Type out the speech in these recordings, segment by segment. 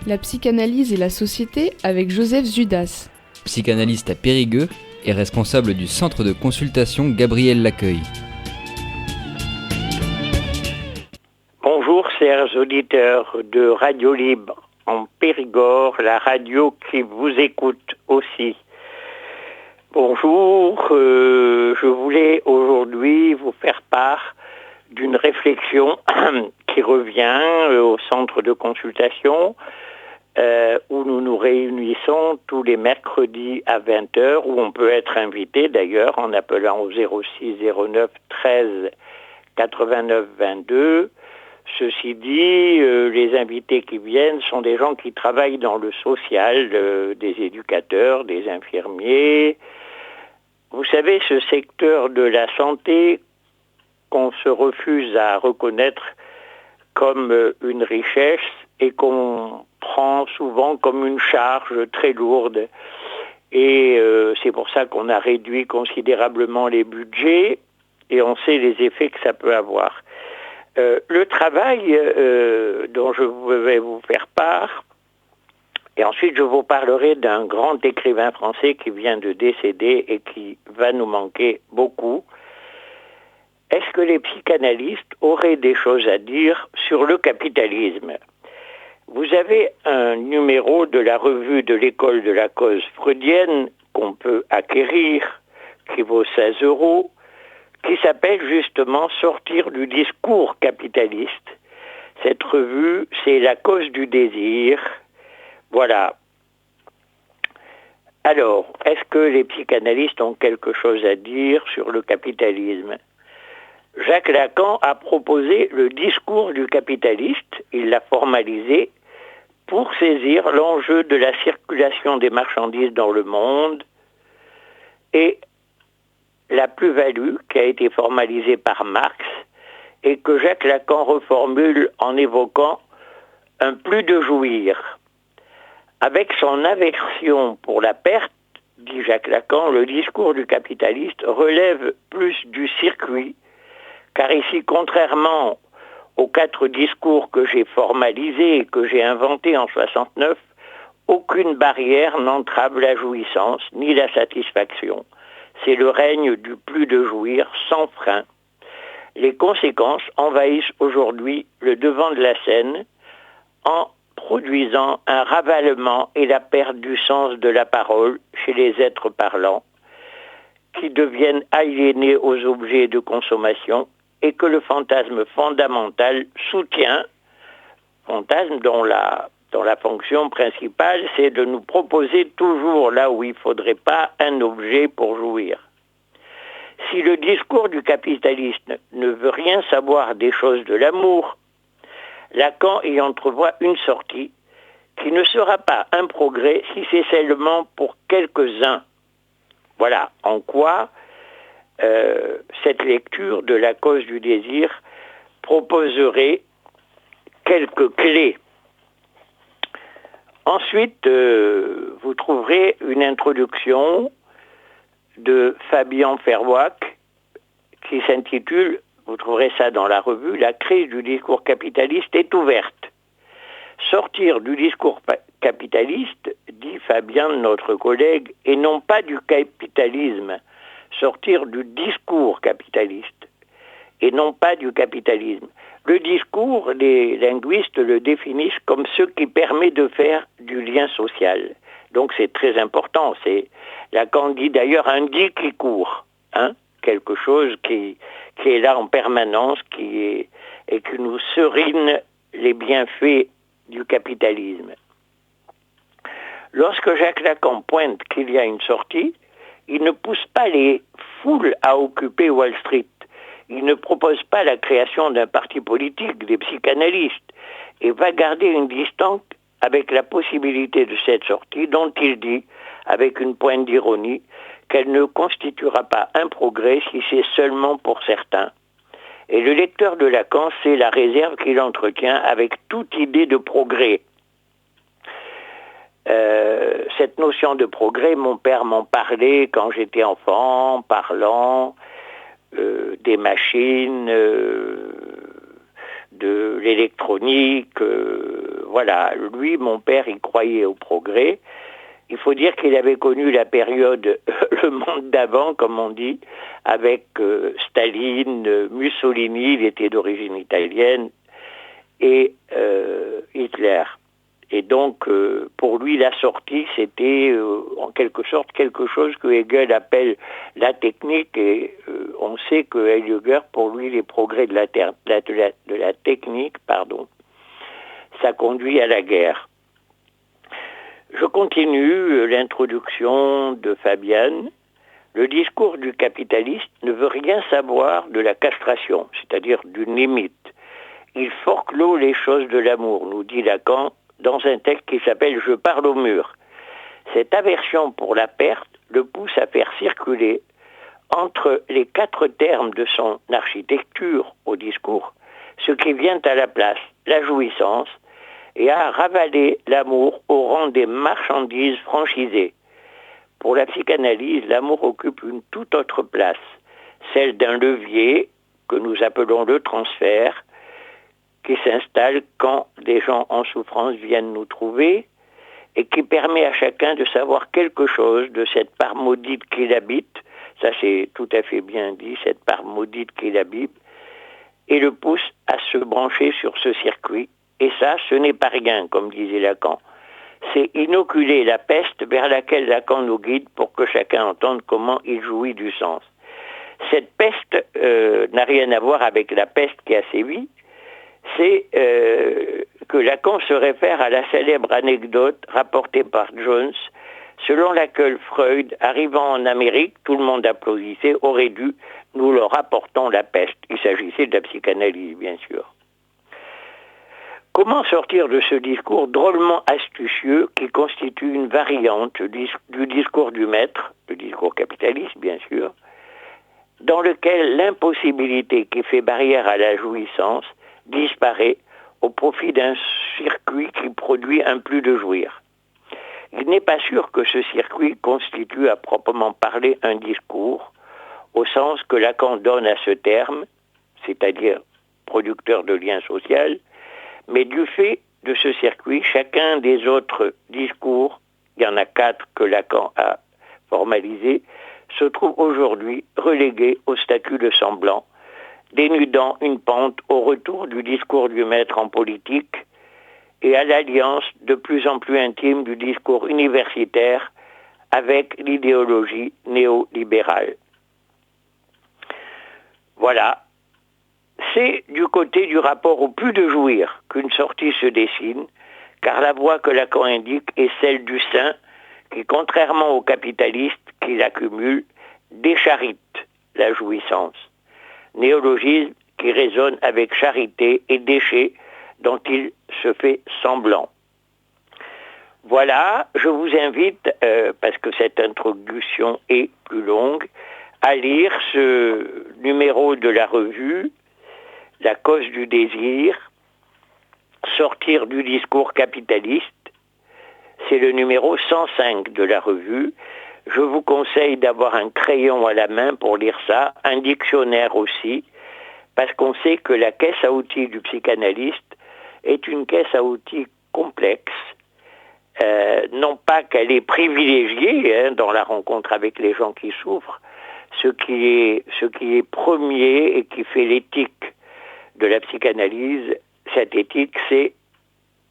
La psychanalyse et la société avec Joseph Zudas. Psychanalyste à Périgueux et responsable du centre de consultation Gabriel Laccueil. Bonjour chers auditeurs de Radio Libre en Périgord, la radio qui vous écoute aussi. Bonjour, je voulais aujourd'hui vous faire part d'une réflexion qui revient au centre de consultation où nous nous réunissons tous les mercredis à 20h, où on peut être invité d'ailleurs en appelant au 06 09 13 89 22. Ceci dit, les invités qui viennent sont des gens qui travaillent dans le social, des éducateurs, des infirmiers. Vous savez, ce secteur de la santé qu'on se refuse à reconnaître comme une richesse et qu'on prend souvent comme une charge très lourde. Et c'est pour ça qu'on a réduit considérablement les budgets et on sait les effets que ça peut avoir. Le travail dont je vais vous faire part, et ensuite je vous parlerai d'un grand écrivain français qui vient de décéder et qui va nous manquer beaucoup. Est-ce que les psychanalystes auraient des choses à dire sur le capitalisme ? Vous avez un numéro de la revue de l'école de la cause freudienne qu'on peut acquérir, qui vaut 16 €, qui s'appelle justement « Sortir du discours capitaliste ». Cette revue, c'est la cause du désir. Voilà. Alors, est-ce que les psychanalystes ont quelque chose à dire sur le capitalisme ? Jacques Lacan a proposé le discours du capitaliste, il l'a formalisé pour saisir l'enjeu de la circulation des marchandises dans le monde et la plus-value qui a été formalisée par Marx et que Jacques Lacan reformule en évoquant un plus de jouir. Avec son aversion pour la perte, dit Jacques Lacan, le discours du capitaliste relève plus du circuit, car ici, contrairement aux 4 discours que j'ai formalisés et que j'ai inventés en 69, aucune barrière n'entrave la jouissance ni la satisfaction. C'est le règne du plus de jouir sans frein. Les conséquences envahissent aujourd'hui le devant de la scène en produisant un ravalement et la perte du sens de la parole chez les êtres parlants qui deviennent aliénés aux objets de consommation et que le fantasme fondamental soutient, fantasme dont la fonction principale, c'est de nous proposer toujours là où il ne faudrait pas un objet pour jouir. Si le discours du capitaliste ne veut rien savoir des choses de l'amour, Lacan y entrevoit une sortie qui ne sera pas un progrès si c'est seulement pour quelques-uns. Voilà en quoi cette lecture de la cause du désir proposerait quelques clés. Ensuite, vous trouverez une introduction de Fabien Ferwaack qui s'intitule, vous trouverez ça dans la revue, « La crise du discours capitaliste est ouverte ». Sortir du discours capitaliste, dit Fabien, notre collègue, et non pas du capitalisme. Sortir du discours capitaliste et non pas du capitalisme. Le discours, les linguistes le définissent comme ce qui permet de faire du lien social. Donc c'est très important. C'est Lacan dit d'ailleurs un dit qui court, quelque chose qui est là en permanence, et qui nous serine les bienfaits du capitalisme. Lorsque Jacques Lacan pointe qu'il y a une sortie, il ne pousse pas les foules à occuper Wall Street. Il ne propose pas la création d'un parti politique, des psychanalystes, et va garder une distance avec la possibilité de cette sortie dont il dit, avec une pointe d'ironie, qu'elle ne constituera pas un progrès si c'est seulement pour certains. Et le lecteur de Lacan, c'est la réserve qu'il entretient avec toute idée de progrès. Cette notion de progrès, mon père m'en parlait quand j'étais enfant, parlant des machines, de l'électronique, voilà, lui, mon père, il croyait au progrès. Il faut dire qu'il avait connu la période, le monde d'avant, comme on dit, avec Staline, Mussolini, il était d'origine italienne, et Hitler. Et donc, pour lui, la sortie, c'était en quelque sorte quelque chose que Hegel appelle la technique, et on sait que Heidegger, pour lui, les progrès de la technique, ça conduit à la guerre. Je continue l'introduction de Fabian. Le discours du capitaliste ne veut rien savoir de la castration, c'est-à-dire d'une limite. Il forclôt les choses de l'amour, nous dit Lacan, dans un texte qui s'appelle « Je parle au mur ». Cette aversion pour la perte le pousse à faire circuler entre les 4 termes de son architecture au discours ce qui vient à la place, la jouissance, et à ravaler l'amour au rang des marchandises franchisées. Pour la psychanalyse, l'amour occupe une toute autre place, celle d'un levier que nous appelons le transfert, qui s'installe quand des gens en souffrance viennent nous trouver et qui permet à chacun de savoir quelque chose de cette part maudite qu'il habite, ça c'est tout à fait bien dit, cette part maudite qu'il habite, et le pousse à se brancher sur ce circuit. Et ça, ce n'est pas rien, comme disait Lacan. C'est inoculer la peste vers laquelle Lacan nous guide pour que chacun entende comment il jouit du sens. Cette peste n'a rien à voir avec la peste qui a sévi, c'est que Lacan se réfère à la célèbre anecdote rapportée par Jones, selon laquelle Freud, arrivant en Amérique, tout le monde applaudissait, aurait dû « nous leur apportons la peste ». Il s'agissait de la psychanalyse, bien sûr. Comment sortir de ce discours drôlement astucieux qui constitue une variante du discours du maître, le discours capitaliste, bien sûr, dans lequel l'impossibilité qui fait barrière à la jouissance disparaît au profit d'un circuit qui produit un plus de jouir. Il n'est pas sûr que ce circuit constitue à proprement parler un discours, au sens que Lacan donne à ce terme, c'est-à-dire producteur de lien social, mais du fait de ce circuit, chacun des autres discours, il y en a 4 que Lacan a formalisés, se trouve aujourd'hui relégué au statut de semblant, dénudant une pente au retour du discours du maître en politique et à l'alliance de plus en plus intime du discours universitaire avec l'idéologie néolibérale. Voilà. C'est du côté du rapport au plus de jouir qu'une sortie se dessine, car la voie que Lacan indique est celle du saint qui, contrairement aux capitalistes qui l'accumulent, décharite la jouissance. Néologisme qui résonne avec charité et déchet dont il se fait semblant. Voilà, je vous invite, parce que cette introduction est plus longue, à lire ce numéro de la revue, La cause du désir, sortir du discours capitaliste. C'est le numéro 105 de la revue. Je vous conseille d'avoir un crayon à la main pour lire ça, un dictionnaire aussi, parce qu'on sait que la caisse à outils du psychanalyste est une caisse à outils complexe. Non pas qu'elle est privilégiée dans la rencontre avec les gens qui souffrent, ce qui est premier et qui fait l'éthique de la psychanalyse, cette éthique, c'est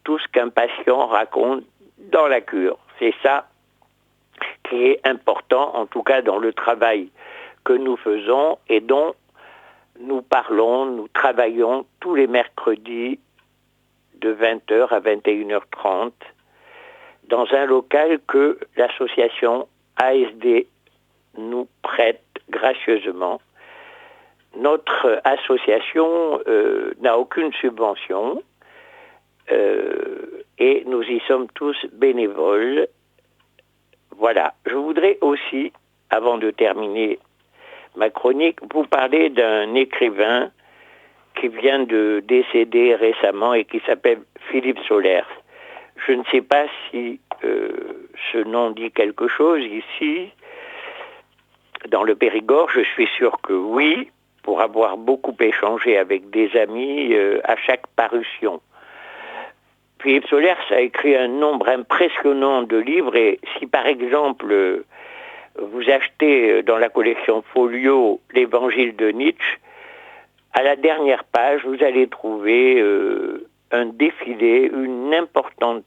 tout ce qu'un patient raconte dans la cure. C'est ça qui est important, en tout cas dans le travail que nous faisons et dont nous parlons, nous travaillons tous les mercredis de 20h à 21h30 dans un local que l'association ASD nous prête gracieusement. Notre association n'a aucune subvention et nous y sommes tous bénévoles. Voilà. Je voudrais aussi, avant de terminer ma chronique, vous parler d'un écrivain qui vient de décéder récemment et qui s'appelle Philippe Solers. Je ne sais pas si ce nom dit quelque chose ici. Dans le Périgord, je suis sûr que oui, pour avoir beaucoup échangé avec des amis à chaque parution. Philippe Solers a écrit un nombre impressionnant de livres et si par exemple vous achetez dans la collection Folio l'Évangile de Nietzsche, à la dernière page vous allez trouver un défilé, une importante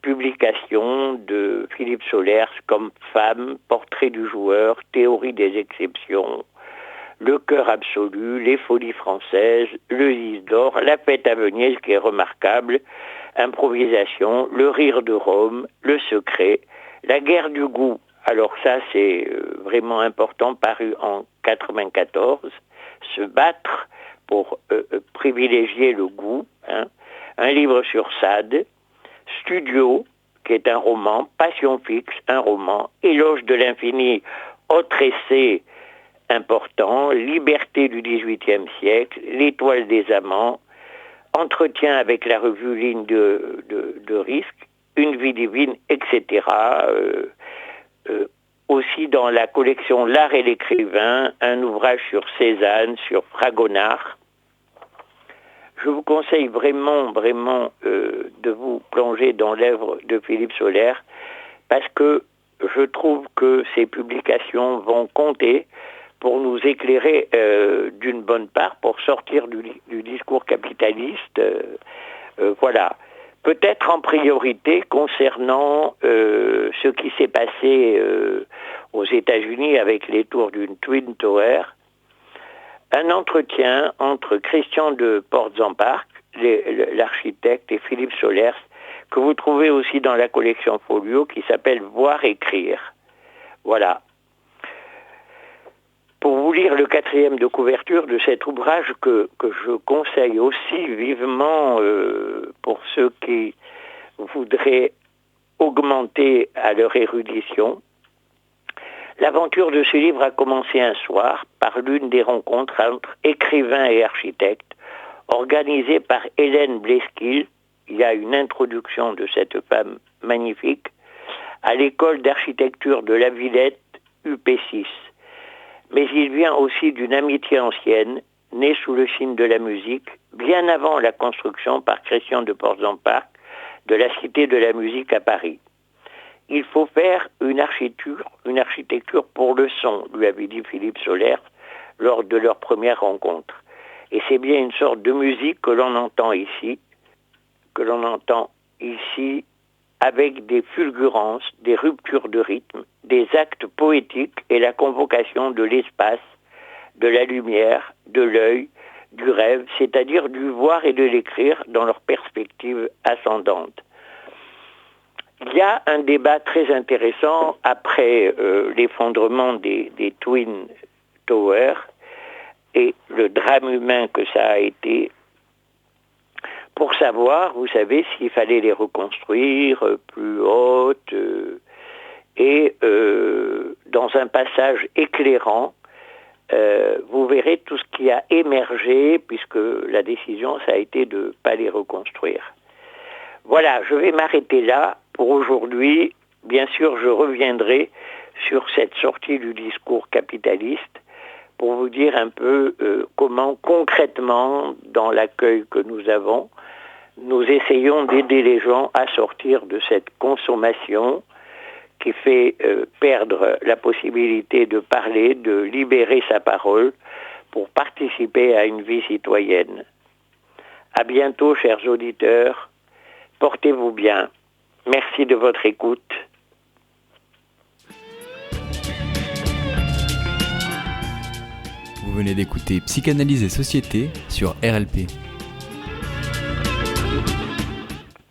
publication de Philippe Solers comme Femme, Portrait du joueur, Théorie des exceptions, Le cœur absolu, Les folies françaises, Le Isidore, La fête à Venise qui est remarquable, Improvisation, Le rire de Rome, Le secret, La guerre du goût. Alors ça c'est vraiment important, paru en 94, Se battre pour privilégier le goût, hein. Un livre sur Sade, Studio, qui est un roman, Passion fixe, un roman, Éloge de l'infini, autre essai important, Liberté du XVIIIe siècle, L'étoile des amants, Entretien avec la revue Ligne de risque, Une vie divine, etc. Aussi dans la collection L'art et l'écrivain, un ouvrage sur Cézanne, sur Fragonard. Je vous conseille vraiment de vous plonger dans l'œuvre de Philippe Solers parce que je trouve que ces publications vont compter pour nous éclairer d'une bonne part, pour sortir du discours capitaliste. Voilà. Peut-être en priorité concernant ce qui s'est passé aux États-Unis avec les tours d'une Twin Tower. Un entretien entre Christian de Portzamparc, l'architecte, et Philippe Solers, que vous trouvez aussi dans la collection Folio, qui s'appelle Voir écrire. Voilà. Pour vous lire le 4e de couverture de cet ouvrage que je conseille aussi vivement pour ceux qui voudraient augmenter à leur érudition. L'aventure de ce livre a commencé un soir par l'une des rencontres entre écrivains et architectes organisée par Hélène Bleskill. Il y a une introduction de cette femme magnifique à l'école d'architecture de la Villette UP6. Mais il vient aussi d'une amitié ancienne, née sous le signe de la musique, bien avant la construction par Christian de Portzamparc de la Cité de la musique à Paris. Il faut faire une architecture pour le son, lui avait dit Philippe Solers lors de leur première rencontre. Et c'est bien une sorte de musique que l'on entend ici, avec des fulgurances, des ruptures de rythme, des actes poétiques et la convocation de l'espace, de la lumière, de l'œil, du rêve, c'est-à-dire du voir et de l'écrire dans leur perspective ascendante. Il y a un débat très intéressant après l'effondrement des Twin Towers et le drame humain que ça a été, pour savoir, vous savez, s'il fallait les reconstruire plus hautes et dans un passage éclairant, vous verrez tout ce qui a émergé puisque la décision, ça a été de ne pas les reconstruire. Voilà, je vais m'arrêter là pour aujourd'hui. Bien sûr, je reviendrai sur cette sortie du discours capitaliste pour vous dire un peu comment concrètement, dans l'accueil que nous avons, nous essayons d'aider les gens à sortir de cette consommation qui fait perdre la possibilité de parler, de libérer sa parole pour participer à une vie citoyenne. À bientôt, chers auditeurs. Portez-vous bien. Merci de votre écoute. Vous venez d'écouter Psychanalyse et Société sur RLP.